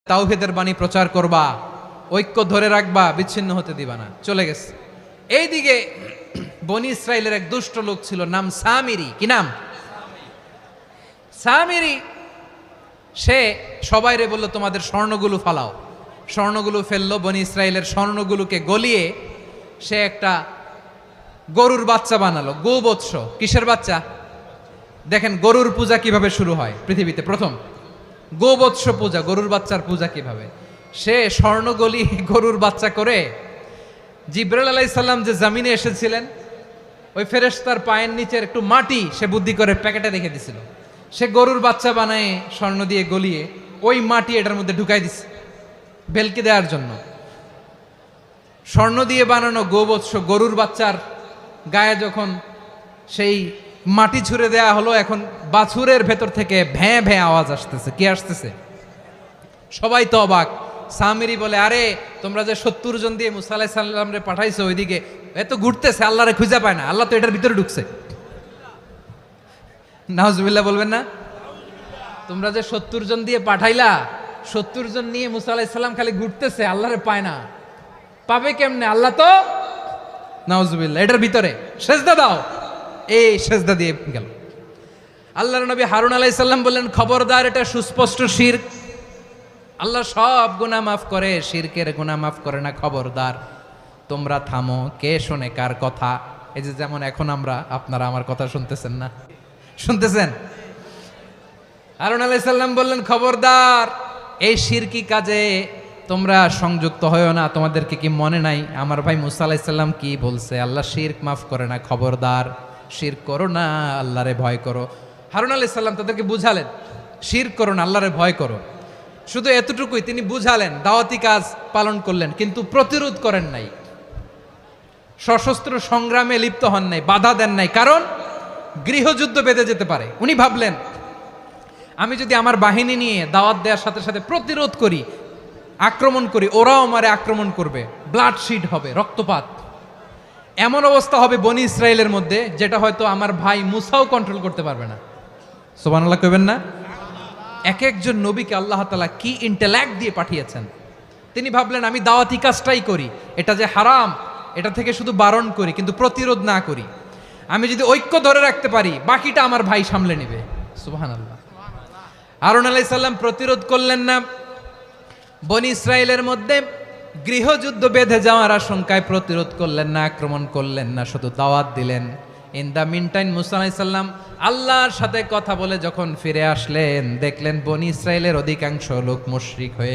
তাওহীদের বাণী প্রচার করবা, ঐক্য ধরে রাখবা, বিচ্ছিন্ন হতে দিবা না। চলে গেছে। এইদিকে বনি ইসরাইলের এক দুষ্ট লোক ছিল, নাম সামিরি। কি নাম? সামিরি। সে সবাইরে বলল, তোমাদের স্বর্ণগুলো ফালাও। স্বর্ণগুলো ফেললো, বনি ইসরাইলের স্বর্ণগুলোকে গলিয়ে সে একটা গরুর বাচ্চা বানালো। গোবৎস। কিসের বাচ্চা? দেখেন গরুর পূজা কিভাবে শুরু হয় পৃথিবীতে প্রথম। গোবৎস পূজা, গরুর বাচ্চার পূজা কিভাবে। সে স্বর্ণ গলি গরুর বাচ্চা করে জিবরাইল আলাইহিস সালাম যে জমিনে এসেছিলেন, ওই ফেরেশতার পায়ের নিচের একটু মাটি সে বুদ্ধি করে প্যাকেটে রেখে দিছিল। সে গরুর বাচ্চা বানায় স্বর্ণ দিয়ে গলিয়ে ওই মাটি এটার মধ্যে ঢুকাই দিছে ভেলকি দেওয়ার জন্য। স্বর্ণ দিয়ে বানানো গোবৎস গরুর বাচ্চার গায়ে যখন সেই মাটি ছুঁড়ে দেয়া হলো, এখন বাছুরের ভেতর থেকে ভ্যাঁ ভ্যাঁ আওয়াজ আসতেছে। কি আসতেছে? সবাই তো অবাক। সামিরি বলে, আরে তোমরা যে 70 জন দিয়ে মুসা আলাইহিস সালাম রে পাঠাইছো, ওইদিকে এত ঘুরতেছে, আল্লাহরে খুঁজে পায় না, আল্লাহ তো এটার ভিতরে ঢুকছে। নাউজুবিল্লাহ বলবেন না? তোমরা যে 70 জন দিয়ে পাঠাইলা, 70 জন নিয়ে মুসা আলাইহিস সালাম খালি ঘুরতেছে, আল্লাহরে পায় না। পাবে কেমনে? আল্লাহ তো, নাউজুবিল্লাহ, এটার ভিতরে সেজদা দাও। এই সেজদা দিয়ে গেল। আল্লাহর নবী হারুন আলাইহিস সালাম বললেন, খবরদার, এটা সুস্পষ্ট শিরক। আল্লাহ সব গুনাহ মাফ করে, শিরকের গুনাহ মাফ করে না। খবরদার, তোমরা থামো। কে শোনে কার কথা? এই যে যেমন এখন আপনারা আমার কথা শুনতেছেন না? শুনতেছেন? হারুন আলাইহিস সালাম বললেন, খবরদার, এই শিরকি কাজে তোমরা সংযুক্ত হয়ো না। তোমাদেরকে কি মনে নাই আমার ভাই মুসা আলাইহিস সালাম কি বলছে? আল্লাহ শিরক মাফ করে না। খবরদার, শিরক করো না, আল্লাহরে ভয় করো। হারুন আলাইহিস সালাম তাদেরকে বুঝালেন, শিরক করো না, আল্লাহরে ভয় করো। শুধু এতটুকুই তিনি বুঝালেন, দাওয়াতি কাজ পালন করলেন, কিন্তু প্রতিরোধ করেন নাই, সশস্ত্র সংগ্রামে লিপ্ত হন নাই, বাধা দেন নাই। কারণ গৃহযুদ্ধ বেঁধে যেতে পারে। উনি ভাবলেন, আমি যদি আমার বাহিনী নিয়ে দাওয়াত দেওয়ার সাথে সাথে প্রতিরোধ করি, আক্রমণ করি, ওরাও আমারে আক্রমণ করবে, ব্লাডশিড হবে, রক্তপাত। এমন অবস্থা হবে বনি ইসরায়েলের মধ্যে, যেটা হয়তো আমার ভাই মুসাও কন্ট্রোল করতে পারবে না। সুবহানাল্লাহ কইবেন না? এক একজন নবীকে আল্লাহ তাআলা কি ইন্টেলেক্ট দিয়ে পাঠিয়েছেন। তিনি ভাবলেন, আমি দাওয়াতি কাজটাই করি, এটা যে হারাম এটা থেকে শুধু বারণ করি, কিন্তু প্রতিরোধ না করি। আমি যদি ঐক্য ধরে রাখতে পারি, বাকিটা আমার ভাই সামলে নেবে। সুবহানাল্লাহ। হারুন আলাইহিস সালাম প্রতিরোধ করলেন না। বনি ইসরায়েলের মধ্যে গৃহযুদ্ধ বেঁধে যাওয়ার আশঙ্কায় প্রতিরোধ করলেন না, আক্রমণ করলেন না, শুধু দাওয়াত দিলেন। ইন দ্য মিন টাইম মুসা আলাইহিস সালাম আল্লাহর সাথে কথা বলে যখন ফিরে আসলেন, দেখলেন বনি ইসরায়েলের অধিকাংশ লোক মুশরিক হয়ে